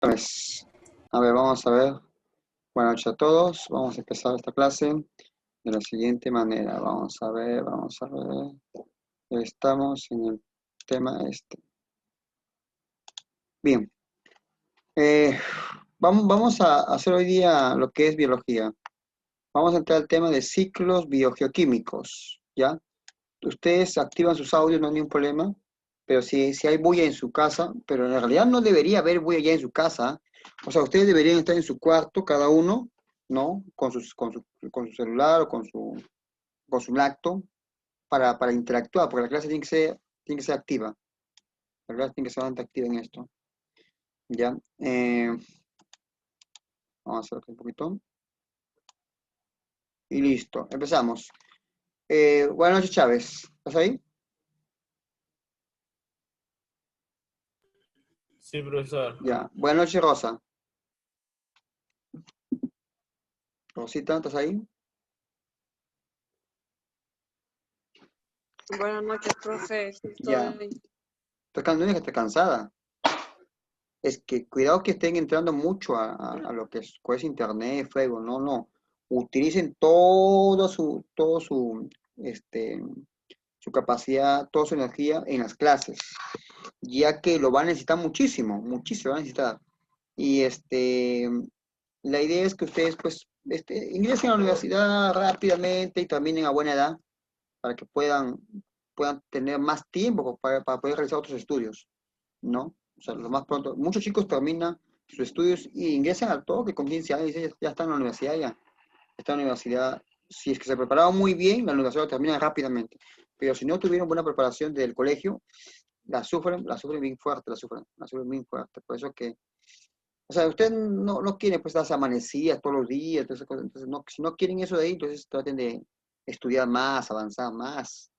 Pues, a ver, vamos a ver. Buenas noches a todos. Vamos a empezar esta clase de la siguiente manera. Vamos a ver, vamos a ver. Estamos en el tema este. Bien, eh, vamos a hacer hoy día lo que es biología. Vamos a entrar al tema de ciclos biogeoquímicos, ¿ya? Ustedes activan sus audios, no hay ningún problema, pero si hay bulla en su casa, pero en realidad no debería haber bulla ya en su casa. O sea, ustedes deberían estar en su cuarto, cada uno, ¿no? Con su celular o con su laptop para interactuar, porque la clase tiene que ser activa. La clase tiene que ser bastante activa en esto, ¿ya? Vamos a hacer un poquito. Y listo, empezamos. Buenas noches, Chávez. ¿Estás ahí? Sí, profesor. Ya. Buenas noches, Rosa. Rosita, ¿estás ahí? Buenas noches, profe. Sí, Ya. estoy. No es que esté cansada. Es que cuidado que estén entrando mucho a lo que es internet, Facebook, no, no. Utilicen este, su capacidad, toda su energía en las clases, ya que lo van a necesitar muchísimo, muchísimo van a necesitar. Y la idea es que ustedes, pues, ingresen a la universidad rápidamente y también a buena edad, para que puedan tener más tiempo para poder realizar otros estudios, ¿no? O sea, lo más pronto. Muchos chicos terminan sus estudios y ingresan al toque con 15 años y ya están en la universidad ya. Está en la universidad. Si es que se preparaban muy bien, la universidad lo termina rápidamente. Pero si no tuvieron buena preparación del colegio, la sufren bien fuerte, la sufren bien fuerte. Por eso que, o sea, ustedes no quieren pues darse amanecidas todos los días, todas esas cosas. Entonces, no, si no quieren eso de ahí, entonces traten de estudiar más, avanzar más,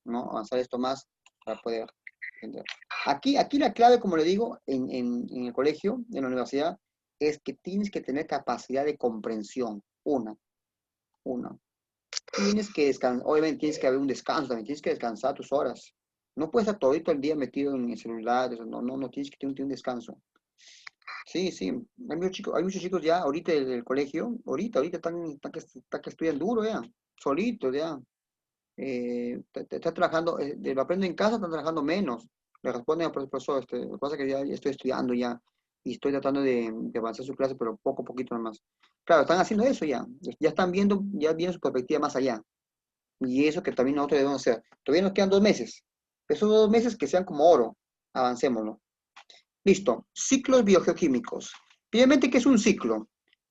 ¿no? Avanzar esto más para poder entender. Aquí la clave, como le digo, en el colegio, en la universidad, es que tienes que tener capacidad de comprensión. Una. Tienes que descansar, obviamente tienes que haber un descanso también, tienes que descansar tus horas. No puedes estar todo el día metido en el celular, eso, no, no, no, tienes que tener un descanso. Sí, sí, hay muchos chicos ya ahorita del colegio, ahorita están que estudian duro ya, solitos ya. Está trabajando, de lo aprendo en casa, están trabajando menos. Le responden al profesor, lo que pasa es que ya estoy estudiando ya y estoy tratando de avanzar su clase, pero poco a poquito nomás. Claro, están haciendo eso ya están viendo, ya viendo su perspectiva más allá. Y eso que también nosotros debemos hacer. Todavía nos quedan 2 meses. Esos 2 meses que sean como oro, avancémoslo. Listo, ciclos biogeoquímicos. Primeramente, ¿qué es un ciclo?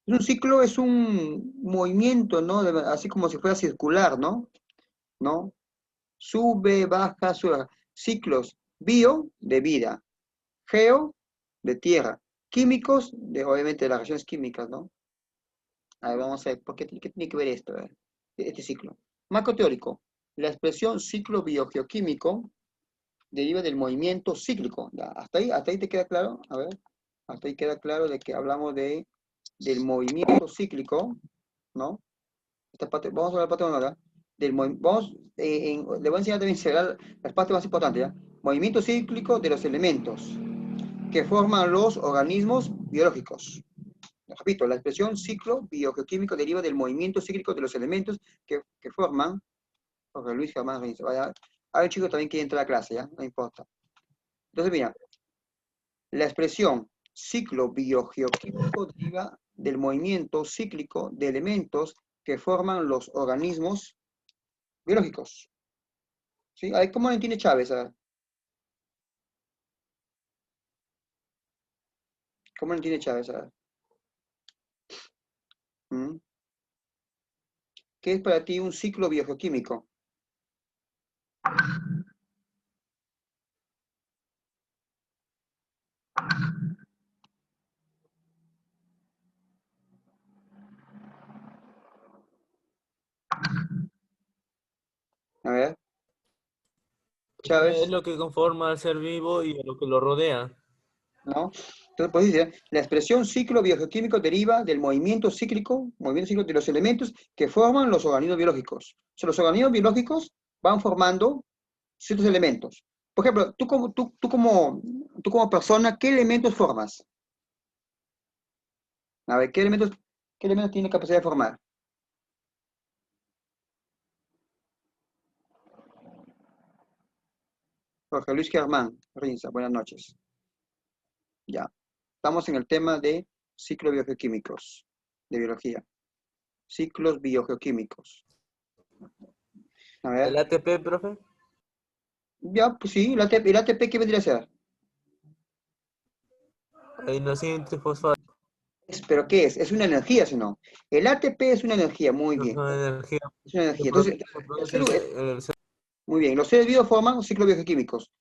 Un ciclo es un movimiento, ¿no? Así como si fuera circular, ¿no? ¿No? Sube, baja, sube. Ciclos bio de vida, geo de tierra, químicos de obviamente de las reacciones químicas, ¿no? A ver, vamos a ver, ¿qué tiene que ver esto? A ver, este ciclo. Marco teórico. La expresión ciclo biogeoquímico deriva del movimiento cíclico. ¿Ya? ¿Hasta ahí te queda claro? A ver, hasta ahí queda claro de que hablamos del movimiento cíclico, ¿no? Esta parte, vamos a ver la parte 1 ahora. Le voy a enseñar también las partes más importantes, ¿ya? Movimiento cíclico de los elementos que forman los organismos biológicos. Repito, la expresión ciclo biogeoquímico deriva del movimiento cíclico de los elementos que forman. Jorge Luis Germán Reinicio. Vaya, a ver, chicos, también quiere entrar a la clase, ¿ya? No importa. Entonces, mira, la expresión ciclo biogeoquímico deriva del movimiento cíclico de elementos que forman los organismos biológicos. ¿Sí? A ver, ¿cómo lo entiende Chávez? A ver, ¿cómo lo entiende Chávez? A ver. ¿Mm? ¿Qué es para ti un ciclo biogeoquímico? A ver, Es Chávez, lo que conforma al ser vivo y a lo que lo rodea. ¿no? Entonces, pues dice, la expresión ciclo biogeoquímico deriva del movimiento cíclico de los elementos que forman los organismos biológicos. O sea, los organismos biológicos van formando ciertos elementos. Por ejemplo, tú como persona, ¿qué elementos formas? A ver, qué elementos tiene capacidad de formar? Jorge Luis Germán, Rinza, buenas noches. Ya. Estamos en el tema de ciclos biogeoquímicos, de biología. Ciclos biogeoquímicos. A ¿El ver. ATP, profe? Ya, pues sí, el ATP, ¿qué vendría a ser? Adenosina trifosfato. ¿Pero qué es? Es una energía, si no. El ATP es una energía, muy bien. Ajá, energía. Es una energía. Entonces, Se produce muy bien, los seres vivos forman ciclos biogeoquímicos.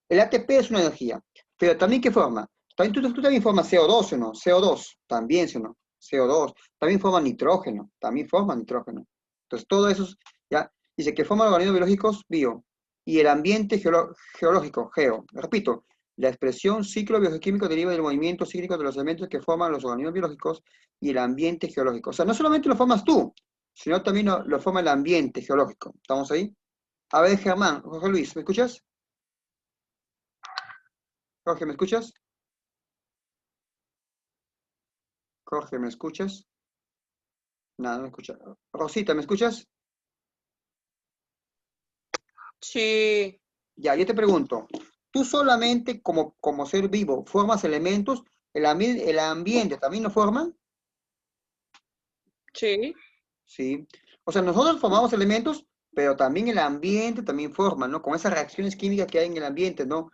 El ATP es una energía. Pero también, ¿qué forma? También, tú también formas CO2, ¿o no? CO2, también, ¿sí o no? CO2. También forma nitrógeno, también forma nitrógeno. Entonces, todo eso, ya, dice que forman organismos biológicos, bio. Y el ambiente geológico, geo. Repito, la expresión ciclo biogeoquímico deriva del movimiento cíclico de los elementos que forman los organismos biológicos y el ambiente geológico. O sea, no solamente lo formas tú, sino también lo forma el ambiente geológico. ¿Estamos ahí? A ver, Germán, Jorge Luis, ¿me escuchas? Jorge, ¿me escuchas? Jorge, ¿me escuchas? Nada, no me escucha. Rosita, ¿me escuchas? Sí, Ya, yo te pregunto, ¿tú solamente como ser vivo formas elementos? ¿El ambiente también lo forma? sí. Sí. O sea, nosotros formamos elementos, pero también el ambiente también forma, ¿no? Con esas reacciones químicas que hay en el ambiente, ¿no?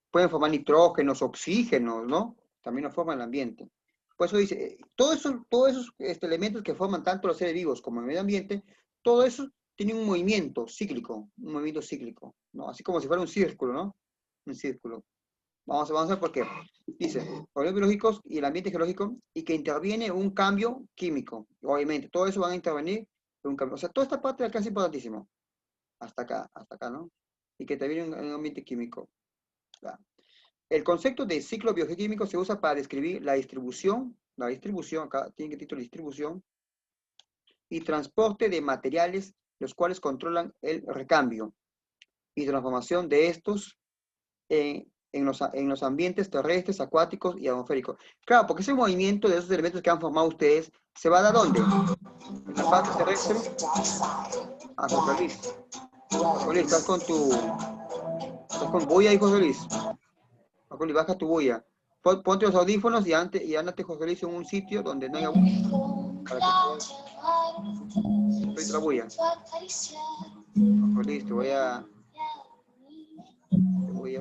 Pueden formar nitrógenos, oxígenos, ¿no? También lo forma el ambiente. Por eso dice, todos esos elementos que forman tanto los seres vivos como el medio ambiente, todo eso tiene un movimiento cíclico, ¿no? Así como si fuera un círculo, ¿no? Un círculo. Vamos a ver por qué. Dice, organismos biológicos y el ambiente geológico, y que interviene un cambio químico. Obviamente, todo eso van a intervenir en un cambio. O sea, toda esta parte de acá es importantísimo. Hasta acá, ¿no? Y que interviene en un ambiente químico. Ya. El concepto de ciclo biogeoquímico se usa para describir la distribución, acá tiene que título distribución, y transporte de materiales, los cuales controlan el recambio y transformación de estos en los ambientes terrestres, acuáticos y atmosféricos. Claro, porque ese movimiento de esos elementos que han formado ustedes se va a dar ¿dónde? En la parte terrestre. A José Luis. José Luis, estás con bulla ahí, José Luis. José Luis, baja tu bulla. Ponte los audífonos y ándate, José Luis, en un sitio donde no haya bulla. Para que puedas oír la bulla. José Luis, te voy a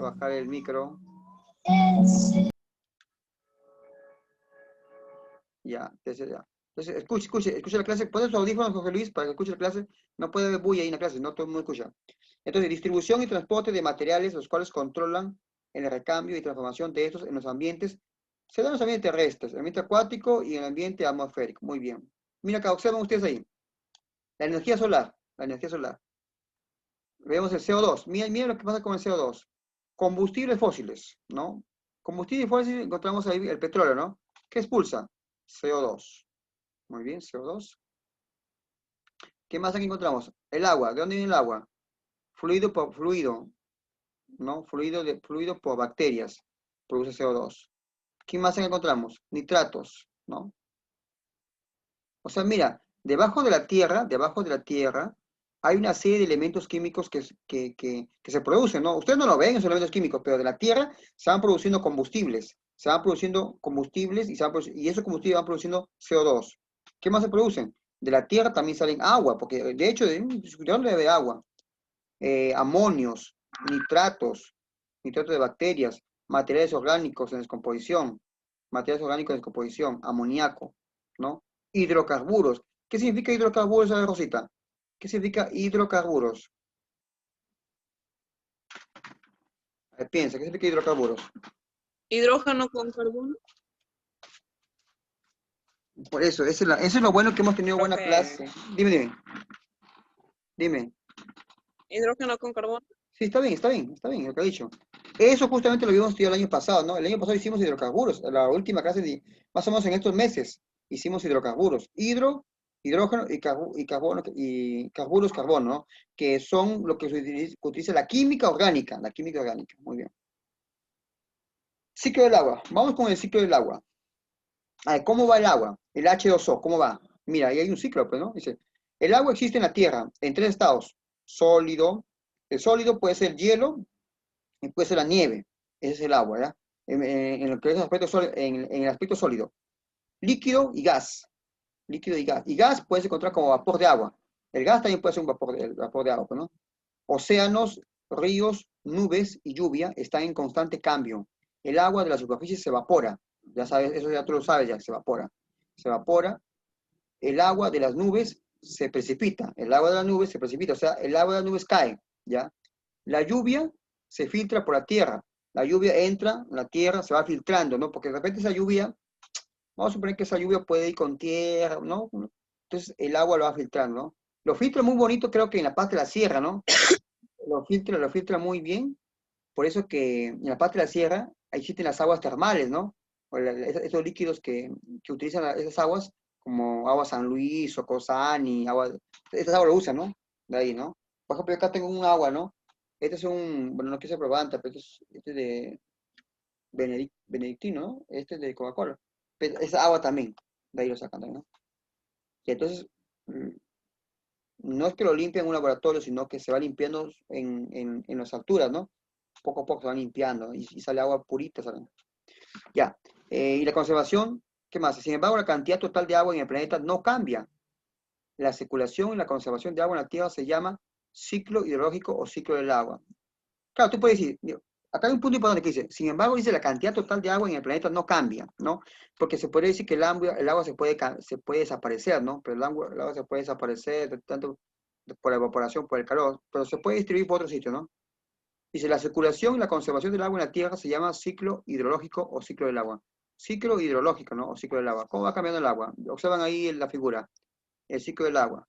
bajar el micro. Ya, entonces escuche la clase. Pon sus audífonos, José Luis, para que escuche la clase. No puede haber bulla ahí en la clase, no todo el mundo escucha. Entonces, distribución y transporte de materiales, los cuales controlan el recambio y transformación de estos en los ambientes. Se dan en los ambientes terrestres, el ambiente acuático y el ambiente atmosférico. Muy bien. Mira acá, observen ustedes ahí. La energía solar, la energía solar. Vemos el CO2. Miren lo que pasa con el CO2. Combustibles fósiles, ¿no? Combustibles fósiles, encontramos ahí el petróleo, ¿no? ¿Qué expulsa? CO2. Muy bien, CO2. ¿Qué más aquí encontramos? El agua. ¿De dónde viene el agua? Fluido por fluido, ¿no? Fluido por bacterias. Produce CO2. ¿Qué más encontramos? Nitratos, ¿no? O sea, mira, debajo de la tierra, hay una serie de elementos químicos que se producen, ¿no? Ustedes no lo ven, esos elementos químicos, pero de la tierra se van produciendo combustibles. Se van produciendo combustibles y esos combustibles van produciendo CO2. ¿Qué más se producen? De la tierra también salen agua, porque de hecho, ¿de dónde debe agua? Amonios, nitratos de bacterias, materiales orgánicos en descomposición, amoníaco, ¿no? Hidrocarburos. ¿Qué significa hidrocarburos, Rosita? ¿Qué significa hidrocarburos? A ver, piensa, ¿qué significa hidrocarburos? Hidrógeno con carbono. Por eso es lo bueno que hemos tenido buena Profe, clase. Dime. hidrógeno con carbono. Sí, está bien lo que ha dicho. Eso justamente lo habíamos estudiado el año pasado, ¿no? El año pasado hicimos hidrocarburos, la última clase más o menos en estos meses hicimos hidrocarburos, hidrógeno y carburos, carbono, ¿no? Que son lo que se utiliza la química orgánica, muy bien. Ciclo del agua, vamos con el ciclo del agua. A ver, ¿cómo va el agua? El H2O, ¿cómo va? Mira, ahí hay un ciclo, pues, ¿no? Dice, el agua existe en la Tierra en tres estados. Sólido, el sólido puede ser hielo y puede ser la nieve. Ese es el agua, ¿ya? En lo que es el aspecto en el aspecto sólido. Líquido y gas. Líquido y gas. Y gas puedes encontrar como vapor de agua. El gas también puede ser un vapor de agua, pues, ¿no? Océanos, ríos, nubes y lluvia están en constante cambio. El agua de la superficie se evapora. Ya sabes, eso ya tú lo sabes, ya se evapora. Se evapora. El agua de las nubes se precipita. El agua de las nubes se precipita. O sea, el agua de las nubes cae. ¿Ya? La lluvia se filtra por la tierra. La lluvia entra en la tierra, se va filtrando, ¿no? Porque de repente esa lluvia, vamos a suponer que esa lluvia puede ir con tierra, ¿no? Entonces el agua lo va filtrando, ¿no? Lo filtra muy bonito, creo que en la parte de la sierra, ¿no? Lo filtra muy bien. Por eso que en la parte de la sierra existen las aguas termales, ¿no? O esos líquidos que utilizan esas aguas, como agua San Luis o Cosani, agua, estas aguas lo usan, ¿no? De ahí, ¿no? Por ejemplo, yo acá tengo un agua, ¿no? Este es un, bueno, no quise probanta, pero este es de benedictino, ¿no? Este es de Coca-Cola. Pero es agua también, de ahí lo sacan también, ¿no? Y entonces, no es que lo limpien en un laboratorio, sino que se va limpiando en las alturas, ¿no? Poco a poco se van limpiando y sale agua purita, ¿saben? Ya. Y la conservación, ¿qué más? Sin embargo, la cantidad total de agua en el planeta no cambia. La circulación y la conservación de agua en la Tierra se llama ciclo hidrológico o ciclo del agua. Claro, tú puedes decir, acá hay un punto importante que dice, sin embargo, dice la cantidad total de agua en el planeta no cambia, ¿no? Porque se puede decir que el agua se puede desaparecer, ¿no? Pero el agua se puede desaparecer tanto por la evaporación, por el calor, pero se puede distribuir por otro sitio, ¿no? Dice, la circulación y la conservación del agua en la Tierra se llama ciclo hidrológico o ciclo del agua. Ciclo hidrológico, ¿no? O ciclo del agua. ¿Cómo va cambiando el agua? Observan ahí en la figura, el ciclo del agua.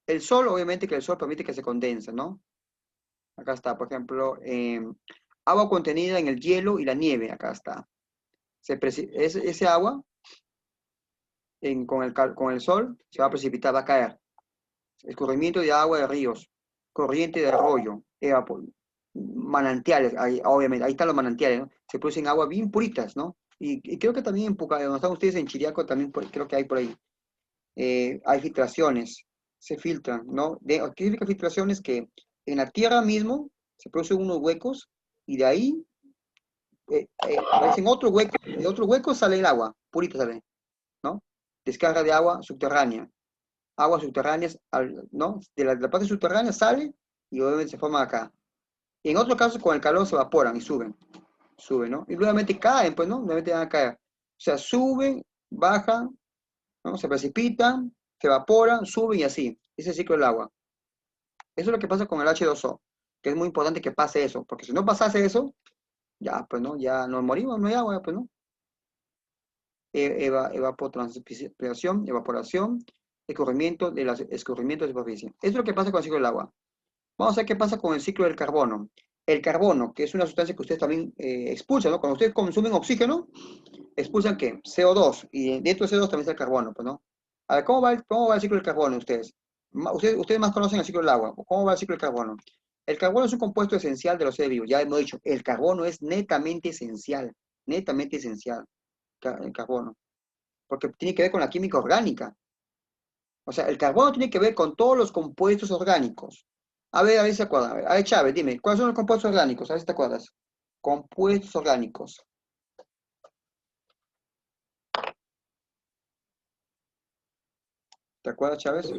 El sol, obviamente que el sol permite que se condense, ¿no? Acá está, por ejemplo, agua contenida en el hielo y la nieve, acá está. Ese agua con el sol se va a precipitar, va a caer. Escurrimiento de agua de ríos, corriente de arroyo, manantiales, obviamente, ahí están los manantiales, ¿no? Se producen agua bien puritas, ¿no? Y creo que también en Pucallpa, donde están ustedes en Chiriaco, también creo que hay por ahí. Hay filtraciones, se filtran, ¿no? ¿Qué significa filtraciones? Que en la tierra mismo se producen unos huecos y de ahí aparecen otro hueco, y de otro hueco sale el agua, purita sale, ¿no? Descarga de agua subterránea. Aguas subterráneas, ¿no? De la parte subterránea sale y obviamente se forma acá. Y en otro caso, con el calor se evaporan y suben, ¿no? Y nuevamente caen, pues, ¿no? Nuevamente van a caer. O sea, suben, bajan, ¿no? Se precipitan, se evaporan, suben y así. Ese es el ciclo del agua. Eso es lo que pasa con el H2O, que es muy importante que pase eso, porque si no pasase eso, ya, pues, ¿no? Ya nos morimos, no hay agua, pues, ¿no? Evapotranspiración, evaporación, escurrimiento de superficie. Eso es lo que pasa con el ciclo del agua. Vamos a ver qué pasa con el ciclo del carbono. El carbono, que es una sustancia que ustedes también expulsan, ¿no? Cuando ustedes consumen oxígeno, expulsan ¿qué? CO2, y dentro de CO2 también está el carbono, pues, ¿no? A ver, ¿cómo va el ciclo del carbono ustedes? Ustedes más conocen el ciclo del agua. ¿Cómo va el ciclo del carbono? El carbono es un compuesto esencial de los seres vivos. Ya hemos dicho, el carbono es netamente esencial, el carbono, porque tiene que ver con la química orgánica. O sea, el carbono tiene que ver con todos los compuestos orgánicos. A ver si se acuerdan. A ver, Chávez, dime, ¿cuáles son los compuestos orgánicos? A ver si te acuerdas. Compuestos orgánicos. ¿Te acuerdas, Chávez?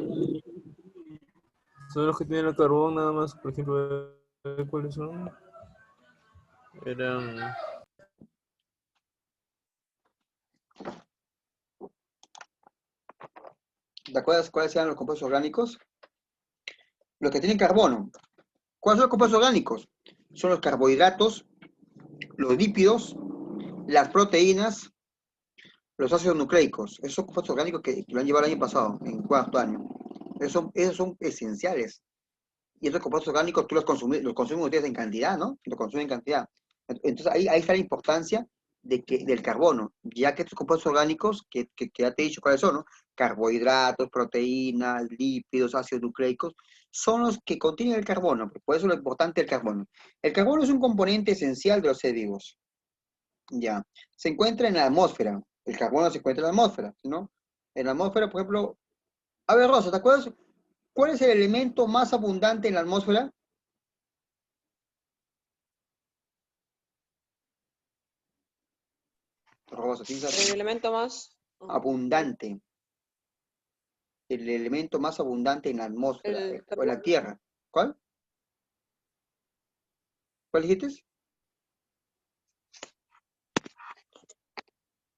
Son los que tienen el carbón nada más, por ejemplo, ¿cuáles son? Eran... ¿Te acuerdas cuáles eran los compuestos orgánicos? Los que tienen carbono. ¿Cuáles son los compuestos orgánicos? Son los carbohidratos, los lípidos, las proteínas, los ácidos nucleicos. Esos son compuestos orgánicos que lo han llevado el año pasado, en cuarto año. Esos son esenciales. Y esos compuestos orgánicos tú los consumen ustedes en cantidad, ¿no? Los consumen en cantidad. Entonces ahí está la importancia del carbono, ya que estos compuestos orgánicos, que ya te he dicho cuáles son, ¿no? Carbohidratos, proteínas, lípidos, ácidos nucleicos, son los que contienen el carbono. Por eso lo importante del carbono. El carbono es un componente esencial de los seres vivos. Ya. Se encuentra en la atmósfera. El carbono se encuentra en la atmósfera, ¿no? En la atmósfera, por ejemplo, a ver, Rosa, ¿te acuerdas? ¿Cuál es el elemento más abundante en la atmósfera? Rosa, El fíjate. elemento más Abundante. El elemento más abundante en la atmósfera, el o en la carbono. Tierra. ¿Cuál? ¿Cuál dijiste?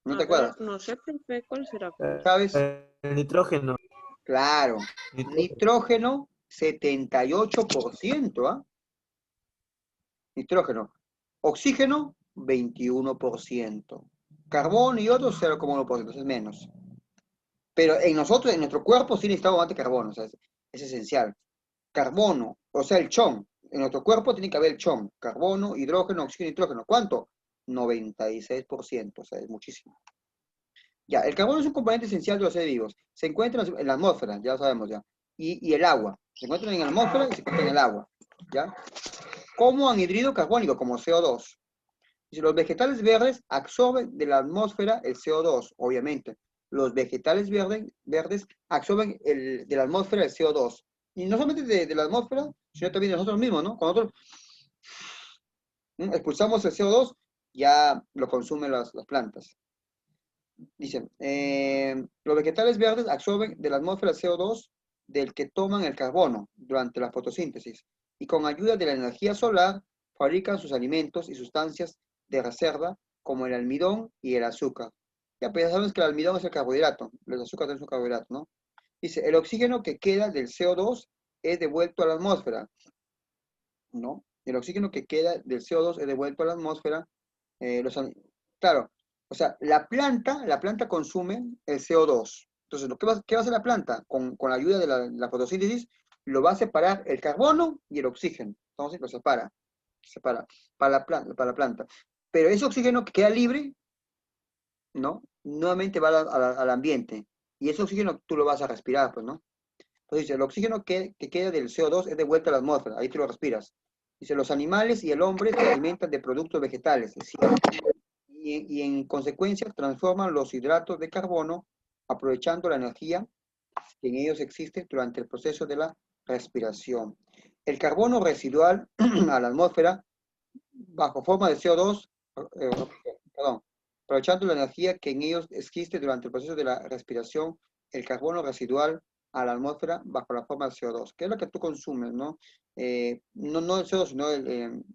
¿No te A ver, acuerdas? no sé, profe, ¿cuál será? ¿Sabes? El nitrógeno. Claro. Nitrógeno. Nitrógeno, 78%, ¿ah? Nitrógeno. Oxígeno, 21%. Carbón y otros, 0,1%, es menos. Pero en nosotros, en nuestro cuerpo, sí necesitamos bastante carbono, o sea, es esencial. Carbono, o sea, el chon. En nuestro cuerpo tiene que haber el chon. Carbono, hidrógeno, oxígeno, nitrógeno. ¿Cuánto? 96%, o sea, es muchísimo. Ya, el carbono es un componente esencial de los seres vivos. Se encuentra en la atmósfera, ya lo sabemos ya. Y el agua. Se encuentra en la atmósfera y se encuentra en el agua. ¿Ya? Como anhídrido carbónico, como CO2. Dice, los vegetales verdes absorben de la atmósfera el CO2, obviamente. Los vegetales verdes absorben de la atmósfera el CO2. Y no solamente de la atmósfera, sino también de nosotros mismos, ¿no? Cuando nosotros expulsamos el CO2, ya lo consumen las plantas. Dicen, los vegetales verdes absorben de la atmósfera el CO2 del que toman el carbono durante la fotosíntesis y con ayuda de la energía solar fabrican sus alimentos y sustancias de reserva como el almidón y el azúcar. Ya, pues ya sabemos que el almidón es el carbohidrato, los azúcares son carbohidratos, ¿no? Dice, el oxígeno que queda del CO2 es devuelto a la atmósfera, ¿no? El oxígeno que queda del CO2 es devuelto a la atmósfera. Claro, o sea, la planta consume el CO2. Entonces, ¿qué va a hacer la planta? Con la ayuda de la fotosíntesis, lo va a separar el carbono y el oxígeno. Entonces, lo separa para la planta. Pero ese oxígeno que queda libre, ¿no? Nuevamente va al ambiente. Y ese oxígeno tú lo vas a respirar, pues, ¿no? Entonces dice, el oxígeno que queda del CO2 es devuelto a la atmósfera, ahí tú lo respiras. Dice, los animales y el hombre se alimentan de productos vegetales, es cierto, y en consecuencia transforman los hidratos de carbono aprovechando la energía que en ellos existe durante el proceso de la respiración. El carbono residual a la atmósfera bajo forma de CO2, perdón, aprovechando la energía que en ellos existe durante el proceso de la respiración, el carbono residual a la atmósfera bajo la forma de CO2, que es lo que tú consumes, ¿no? No el CO2, sino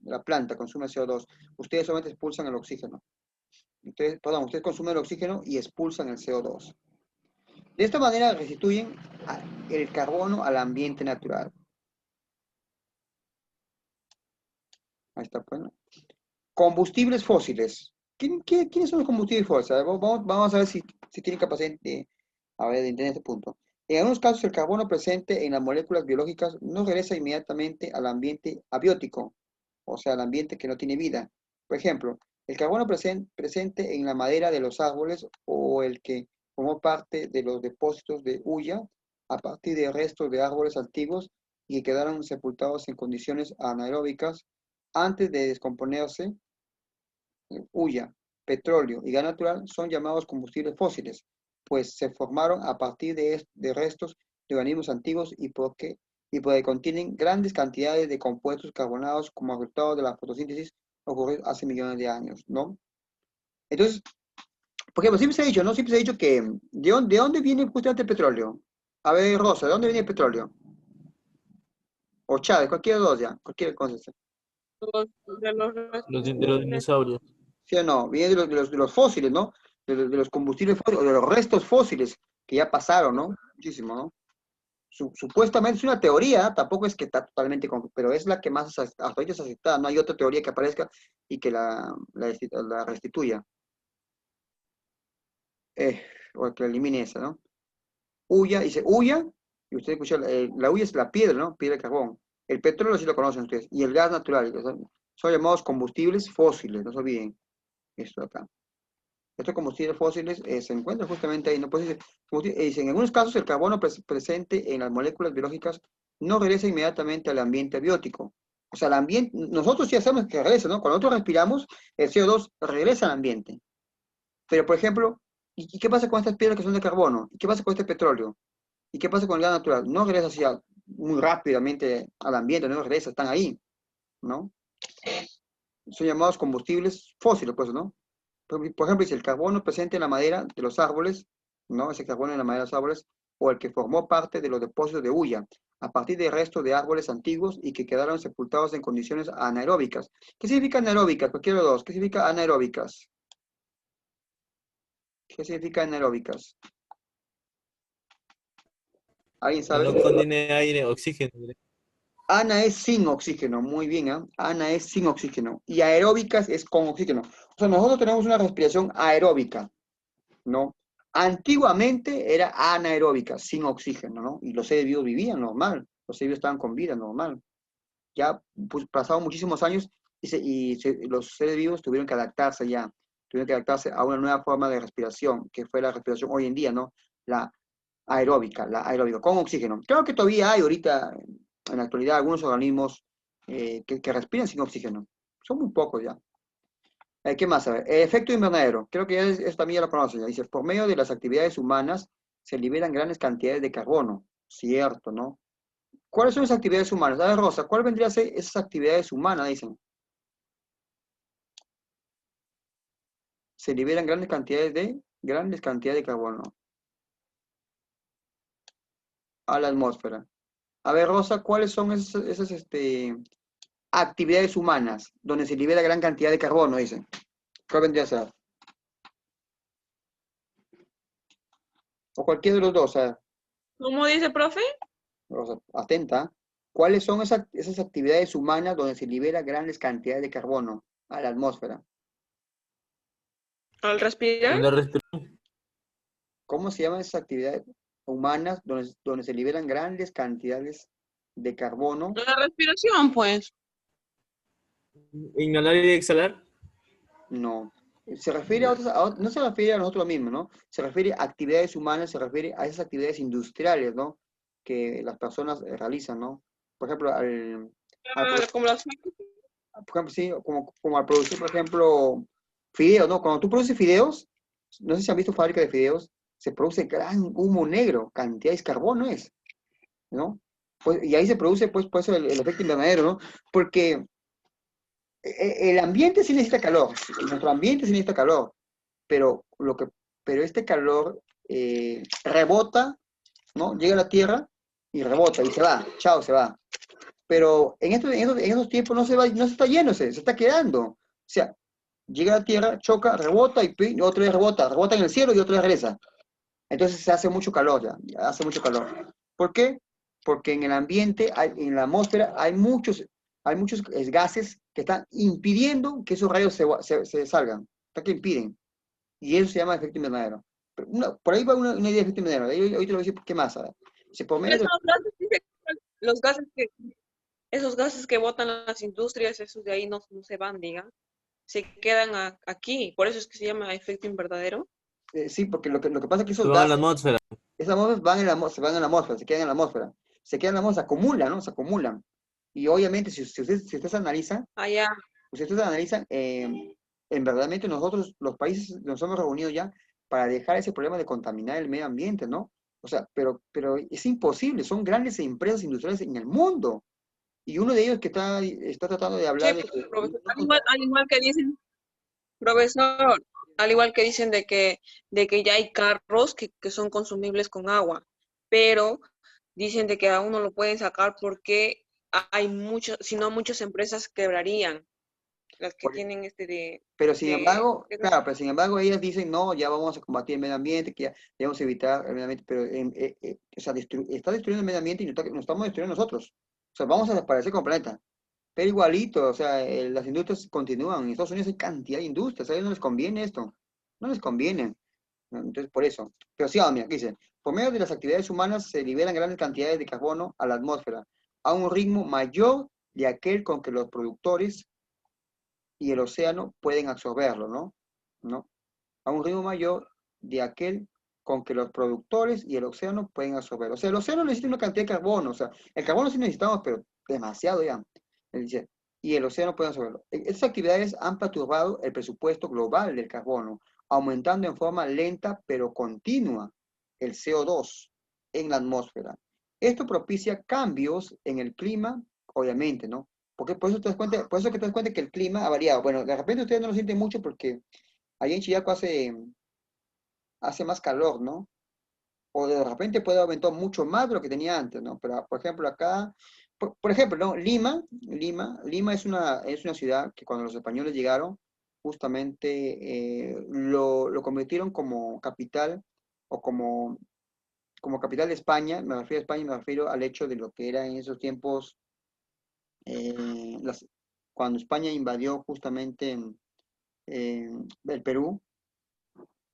la planta consume CO2. Ustedes solamente expulsan el oxígeno. Ustedes consumen el oxígeno y expulsan el CO2. De esta manera restituyen el carbono al ambiente natural. Ahí está, pues, ¿no? Combustibles fósiles. ¿Quiénes son los combustibles fósiles? A ver, vamos a ver si tienen capacidad de entender este punto. En algunos casos, el carbono presente en las moléculas biológicas no regresa inmediatamente al ambiente abiótico, o sea, al ambiente que no tiene vida. Por ejemplo, el carbono presente en la madera de los árboles o el que formó parte de los depósitos de hulla a partir de restos de árboles antiguos y que quedaron sepultados en condiciones anaeróbicas antes de descomponerse, hulla, petróleo y gas natural son llamados combustibles fósiles, pues se formaron a partir de restos de organismos antiguos y porque contienen grandes cantidades de compuestos carbonados como resultado de la fotosíntesis ocurrió hace millones de años, ¿no? Entonces, por ejemplo, siempre se ha dicho, ¿no? Siempre se ha dicho que, ¿de dónde viene justamente el petróleo? A ver, Rosa, ¿de dónde viene el petróleo? O Chávez, cualquiera de los dos ya, cualquier cosa. De los De los dinosaurios. ¿Sí o no? Viene de los fósiles, ¿no? De los combustibles fósiles, o de los restos fósiles que ya pasaron, ¿no? Muchísimo, ¿no? Supuestamente es una teoría, tampoco es que está totalmente, pero es la que más hasta ahorita es aceptada. No hay otra teoría que aparezca y que la restituya, o que elimine esa, ¿no? Hulla, dice hulla, y usted escucha, la hulla es la piedra, ¿no? Piedra de carbón. El petróleo sí lo conocen ustedes, y el gas natural, son llamados combustibles fósiles, no se olviden esto de acá. Estos combustibles fósiles se encuentran justamente ahí. ¿No? Pues, en algunos casos el carbono presente en las moléculas biológicas no regresa inmediatamente al ambiente abiótico. O sea, el ambiente, nosotros sí hacemos que regrese, ¿no? Cuando nosotros respiramos, el CO2 regresa al ambiente. Pero, por ejemplo, ¿Y qué pasa con estas piedras que son de carbono? ¿Y qué pasa con este petróleo? ¿Y qué pasa con el gas natural? No regresa así muy rápidamente al ambiente, no regresa, están ahí, ¿no? Son llamados combustibles fósiles, pues, ¿no? Por ejemplo, dice el carbono presente en la madera de los árboles, ¿no? Ese carbono en la madera de los árboles, o el que formó parte de los depósitos de hulla, a partir de restos de árboles antiguos y que quedaron sepultados en condiciones anaeróbicas. ¿Qué significa anaeróbicas? Cualquiera de los dos. ¿Qué significa anaeróbicas? ¿Qué significa anaeróbicas? ¿Alguien Que sabe? no contiene aire, oxígeno. Ana es sin oxígeno, muy bien, ¿ah? Ana es sin oxígeno. Y aeróbicas es con oxígeno. O sea, nosotros tenemos una respiración aeróbica, ¿no? Antiguamente era anaeróbica, sin oxígeno, ¿no? Y los seres vivos vivían normal, los seres vivos estaban con vida normal. Ya pues, pasaron muchísimos años los seres vivos tuvieron que adaptarse ya, tuvieron que adaptarse a una nueva forma de respiración, que fue la respiración hoy en día, ¿no? La la aeróbica, con oxígeno. Claro que todavía hay ahorita, en la actualidad, algunos organismos que respiran sin oxígeno. Son muy pocos ya. ¿Qué más? A ver, efecto invernadero. Creo que eso también ya lo conocen. Ya dice, por medio de las actividades humanas se liberan grandes cantidades de carbono. Cierto, ¿no? ¿Cuáles son esas actividades humanas? A ver, Rosa, ¿cuál vendría a ser esas actividades humanas? Dicen. Se liberan grandes cantidades de carbono a la atmósfera. A ver, Rosa, ¿cuáles son esas actividades humanas donde se libera gran cantidad de carbono? Dicen. ¿Cuál vendría a ser? O cualquiera de los dos, ¿Cómo dice, profe? Rosa, atenta. ¿Cuáles son esas actividades humanas donde se libera grandes cantidades de carbono a la atmósfera? Al respirar. La respiración. ¿Cómo se llaman esas actividades humanas donde se liberan grandes cantidades de carbono? La respiración, pues. Inhalar y exhalar. No. Se refiere no se refiere a nosotros mismos, ¿no? Se refiere a actividades humanas, se refiere a esas actividades industriales, ¿no? Que las personas realizan, ¿no? Por ejemplo, Como las... por ejemplo, sí, como al producir, por ejemplo, fideos, ¿no? Cuando tú produces fideos, no sé si han visto fábrica de fideos, se produce gran humo negro, cantidades de carbono es, ¿no? Pues, y ahí se produce, pues, por eso el efecto invernadero, ¿no? Porque el ambiente sí necesita calor, nuestro ambiente sí necesita calor, pero, pero este calor rebota, ¿no? Llega a la Tierra y rebota y se va, chao, se va. Pero en esos tiempos no se va, no se está yéndose, se está quedando. O sea, llega a la Tierra, choca, rebota y otra vez rebota en el cielo y otra vez regresa. Entonces se hace mucho calor ya hace mucho calor. ¿Por qué? Porque en el ambiente, en la atmósfera, hay muchos gases que están impidiendo que esos rayos se salgan, que impiden. Y eso se llama efecto invernadero. Por ahí va una idea de efecto invernadero. Ahí te lo voy a decir qué más. Por medio de... Esos gases, dice, los gases que, esos gases que botan las industrias, esos de ahí no se van, diga, se quedan aquí. Por eso es que se llama efecto invernadero. Sí, porque lo que pasa es que Se esos van a la gases, atmósfera. esas nubes van se van en la atmósfera, se quedan en la atmósfera. Se quedan en la atmósfera, se acumulan, ¿no? Se acumulan. Y obviamente, si ustedes analizan, Allá. en verdaderamente nosotros, los países, nos hemos reunido ya para dejar ese problema de contaminar el medio ambiente, ¿no? O sea, pero es imposible, son grandes empresas industriales en el mundo. Y uno de ellos que está tratando de Sí, hablar de que... profesor, al igual que dicen, profesor, al igual que dicen de que ya hay carros que son consumibles con agua, pero dicen de que aún no lo pueden sacar porque hay muchos, si no muchas empresas quebrarían, las que tienen Pero sin embargo, de- claro, pero sin embargo ellas dicen, no, ya vamos a combatir el medio ambiente, que ya debemos evitar el medio ambiente, pero o sea, está destruyendo el medio ambiente y nos estamos destruyendo nosotros. O sea, vamos a desaparecer como planeta. Pero igualito, o sea, las industrias continúan. En Estados Unidos hay cantidad de industrias, a ellos no les conviene esto. No les conviene. ¿No? Entonces, por eso. Pero sí, mira, aquí dice, por medio de las actividades humanas se liberan grandes cantidades de carbono a la atmósfera, a un ritmo mayor de aquel con que los productores y el océano pueden absorberlo, ¿no? ¿No? A un ritmo mayor de aquel con que los productores y el océano pueden absorberlo. O sea, el océano necesita una cantidad de carbono, o sea, el carbono sí necesitamos, pero demasiado ya. Él dice, y el océano puede absorberlo. Estas actividades han perturbado el presupuesto global del carbono, aumentando en forma lenta pero continua el CO2 en la atmósfera. Esto propicia cambios en el clima, obviamente, ¿no? Porque por eso, por eso que te das cuenta que el clima ha variado. Bueno, de repente ustedes no lo sienten mucho porque allá en Chillaco hace más calor, ¿no? O de repente puede aumentar mucho más de lo que tenía antes, ¿no? Pero, por ejemplo, acá, por ejemplo, ¿no? Lima es una ciudad que cuando los españoles llegaron, justamente lo convirtieron como capital o como capital de España. Me refiero a España, me refiero al hecho de lo que era en esos tiempos, cuando España invadió justamente el Perú,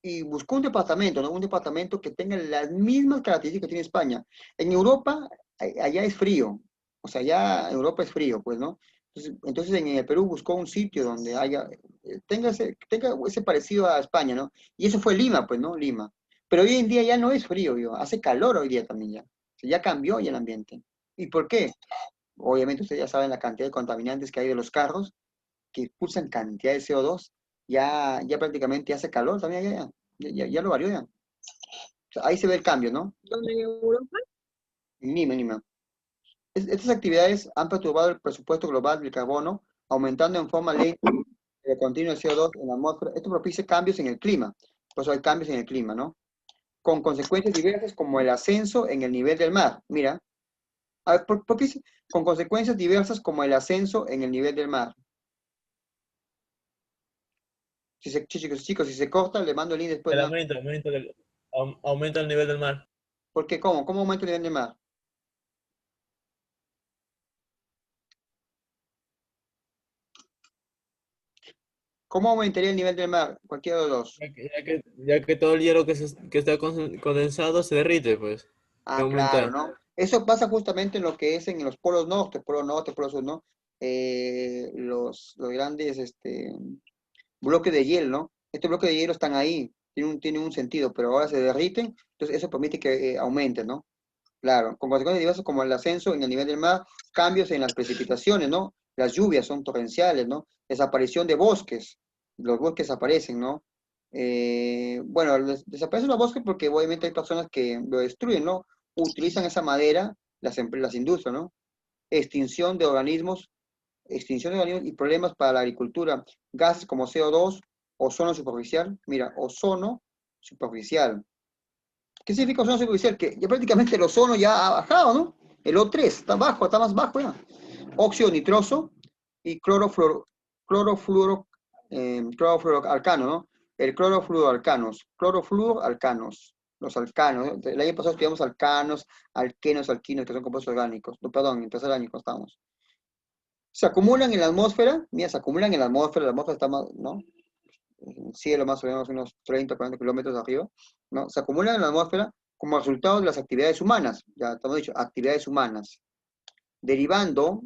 y buscó un departamento, ¿no? Un departamento que tenga las mismas características que tiene España. En Europa, allá es frío, o sea, allá en Europa es frío, pues, ¿no? Entonces en el Perú buscó un sitio donde tenga ese parecido a España, ¿no? Y eso fue Lima, pues, ¿no? Lima. Pero hoy en día ya no es frío, hace calor hoy día también ya. O sea, ya cambió ya el ambiente. ¿Y por qué? Obviamente ustedes ya saben la cantidad de contaminantes que hay de los carros, que expulsan cantidad de CO2, ya prácticamente hace calor también ya lo varió ya. O sea, ahí se ve el cambio, ¿no? ¿Dónde en Europa? En Lima, en Lima. Estas actividades han perturbado el presupuesto global del carbono, aumentando en forma lenta el continuo de CO2 en la atmósfera. Esto propicia cambios en el clima. Por eso hay cambios en el clima, ¿no? Con consecuencias diversas como el ascenso en el nivel del mar. Mira, a ver, con consecuencias diversas como el ascenso en el nivel del mar. Chicos, si se corta, le mando el link después. El ¿No? aumenta el nivel del mar. ¿Por qué? ¿Cómo? ¿Cómo aumenta el nivel del mar? ¿Cómo aumentaría el nivel del mar? Cualquiera de los dos. Ya que todo el hielo que está condensado se derrite, pues. Ah, claro, Aumenta. ¿no? Eso pasa justamente en lo que es en los polos norte, polo sur, ¿no? Los grandes bloques de hielo, ¿no? Estos bloques de hielo están ahí, tienen un sentido, pero ahora se derriten, entonces eso permite que aumente, ¿no? Claro, con consecuencias diversas como el ascenso en el nivel del mar, cambios en las precipitaciones, ¿no? Las lluvias son torrenciales, ¿no? Desaparición de bosques, los bosques desaparecen, ¿no? Bueno, desaparecen los bosques porque obviamente hay personas que lo destruyen, ¿no? Utilizan esa madera, las industrias, ¿no? Extinción de organismos, extinción de organismos y problemas para la agricultura, gases como CO2, ozono superficial, mira, ozono superficial. ¿Qué significa ozono superficial? Que ya prácticamente el ozono ya ha bajado, ¿no? El O3 está bajo, está más bajo ya. Óxido nitroso y clorofluoroalcano, ¿no? El clorofluoroalcanos, los alcanos, ¿no? El año pasado estudiamos alcanos, alquenos, alquinos, que son compuestos orgánicos. No, perdón, en tercer año estamos. Se acumulan en la atmósfera, mira, se acumulan en la atmósfera está más, ¿no? En el cielo más o menos unos 30, 40 kilómetros arriba, ¿no? Se acumulan en la atmósfera como resultado de las actividades humanas, ya estamos dicho, actividades humanas, derivando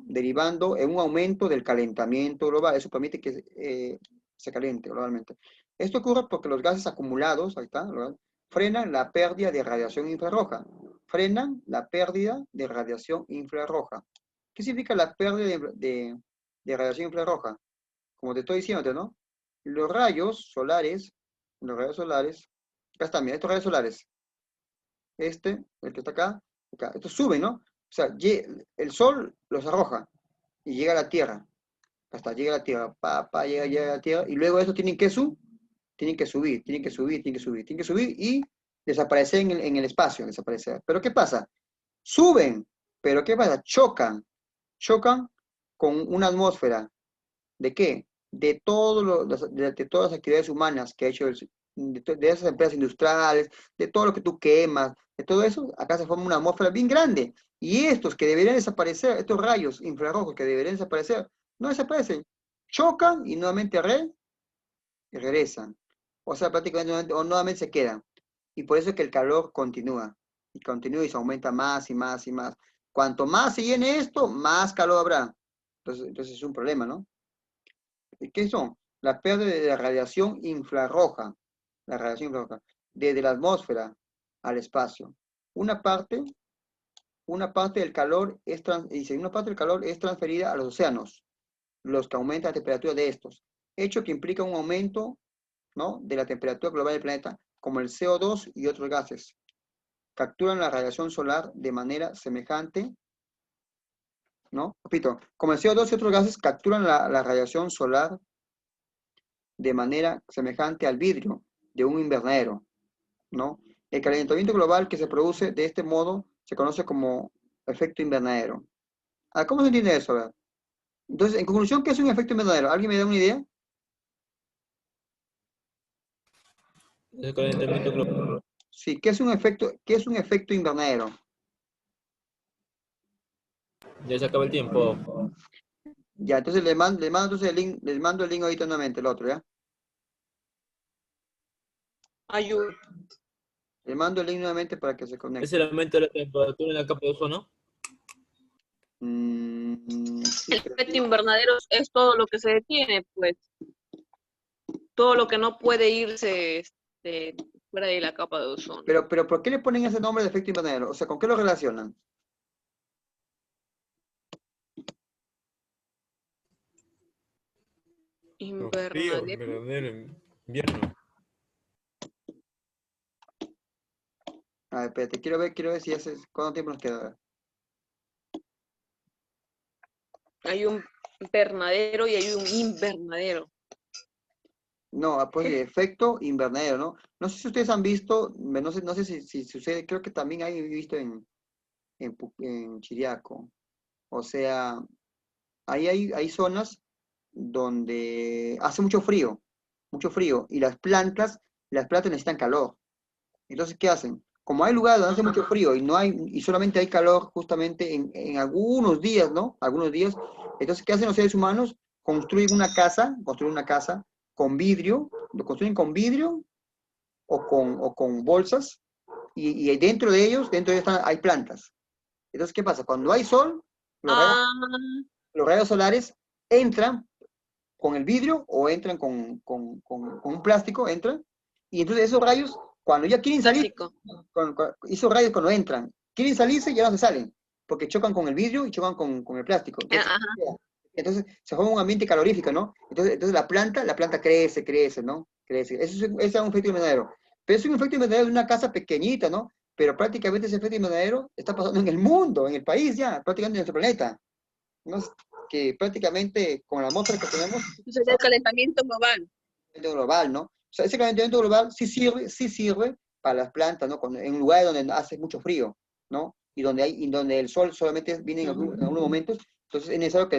en un aumento del calentamiento global. Eso permite que se caliente globalmente. Esto ocurre porque los gases acumulados, ahí está, ¿verdad? Frenan la pérdida de radiación infrarroja. Frenan la pérdida de radiación infrarroja. ¿Qué significa la pérdida de radiación infrarroja? Como te estoy diciendo, ¿no? Los rayos solares, acá están, mira, estos rayos solares, el que está acá, estos suben, ¿no? O sea, el sol los arroja y llega a la Tierra, hasta llega a la Tierra, llega a la Tierra, y luego eso tienen que subir, tienen que subir y desaparecer en el espacio, desaparecer. Pero ¿qué pasa? Suben, pero ¿qué pasa? Chocan con una atmósfera. ¿De qué? De todas las actividades humanas que ha hecho, de esas empresas industriales, de todo lo que tú quemas, de todo eso, acá se forma una atmósfera bien grande. Y estos que deberían desaparecer, estos rayos infrarrojos que deberían desaparecer, no desaparecen. Chocan y nuevamente regresan. O sea, prácticamente nuevamente se quedan. Y por eso es que el calor continúa y se aumenta más y más y más. Cuanto más se llene esto, más calor habrá. Entonces es un problema, ¿no? ¿Qué son? La pérdida de la radiación infrarroja, desde la atmósfera al espacio. Una parte, una parte del calor una parte del calor es transferida a los océanos, los que aumentan la temperatura de estos, hecho que implica un aumento ¿no? De la temperatura global del planeta, como el CO2 y otros gases. Capturan la radiación solar de manera semejante, ¿no? Repito, como el CO2 y otros gases capturan la radiación solar de manera semejante al vidrio de un invernadero, ¿no? El calentamiento global que se produce de este modo se conoce como efecto invernadero. ¿Cómo se entiende eso? A ver. Entonces, en conclusión, ¿qué es un efecto invernadero? ¿Alguien me da una idea? El calentamiento global. Sí, ¿qué es un efecto invernadero? Ya se acaba el tiempo. Ya, entonces le mando entonces el link, les mando el link ahorita nuevamente, el otro, ¿ya? Ayuda. Le mando el link nuevamente para que se Es conecte. el aumento de la temperatura en la capa de ozono. Sí, El pero, efecto invernadero es todo lo que se detiene, pues. Todo lo que no puede irse fuera de la capa de ozono. pero ¿por qué le ponen ese nombre de efecto invernadero? O sea, ¿con qué lo relacionan? Con frío, Invernadero. verdadero invierno. A ver, espérate, quiero ver si hace, ¿cuánto tiempo nos queda? A ver. Hay un invernadero y hay un invernadero. No, pues efecto invernadero, ¿no? No sé si ustedes han visto, no sé si sucede, creo que también hay visto en Chiriaco. O sea, ahí hay zonas donde hace mucho frío, y las plantas necesitan calor. Entonces, ¿qué hacen? Como hay lugares donde hace mucho frío y solamente hay calor justamente en algunos días, ¿no? Algunos días. Entonces, ¿qué hacen los seres humanos? Construyen una casa con vidrio, lo construyen con vidrio o con bolsas, y dentro de ellos hay plantas. Entonces, ¿qué pasa? Cuando hay sol, los rayos, Ah, los rayos solares entran con el vidrio o entran con un plástico, entran, y entonces esos rayos, cuando ya quieren salir, plástico. esos rayos cuando entran, quieren salirse, ya no se salen, porque chocan con el vidrio y chocan con el plástico. Ajá. Entonces se forma un ambiente calorífico, ¿no? Entonces la planta crece, ¿no? Crece. Ese es un efecto invernadero. Pero es un efecto invernadero de una casa pequeñita, ¿no? Pero prácticamente ese efecto invernadero está pasando en el mundo, en el país ya, prácticamente en nuestro planeta, ¿no? Que prácticamente con la atmósfera que tenemos, Eso sería el calentamiento global. global, ¿no? O sea, ese calentamiento global sí sirve para las plantas, ¿no? En lugares donde hace mucho frío, ¿no? Y donde el sol solamente viene en algunos momentos, entonces es necesario que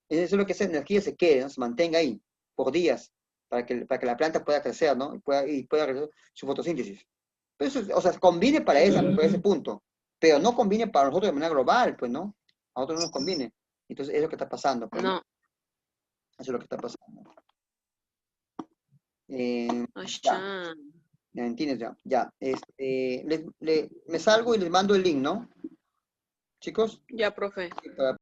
es necesario que esa energía se quede, ¿no? Se mantenga ahí por días, para que la planta pueda crecer, ¿no? Y pueda realizar su fotosíntesis. Pero eso, o sea, conviene para ese punto, pero no conviene para nosotros de manera global, pues, ¿no? A nosotros no nos conviene. Entonces, es lo que está pasando, pues, ¿no? No. Eso es lo que está pasando. Ya. Allá. ¿Me entiendes? Ya, ya. Me salgo y les mando el link, ¿no? Chicos, Ya, profe. para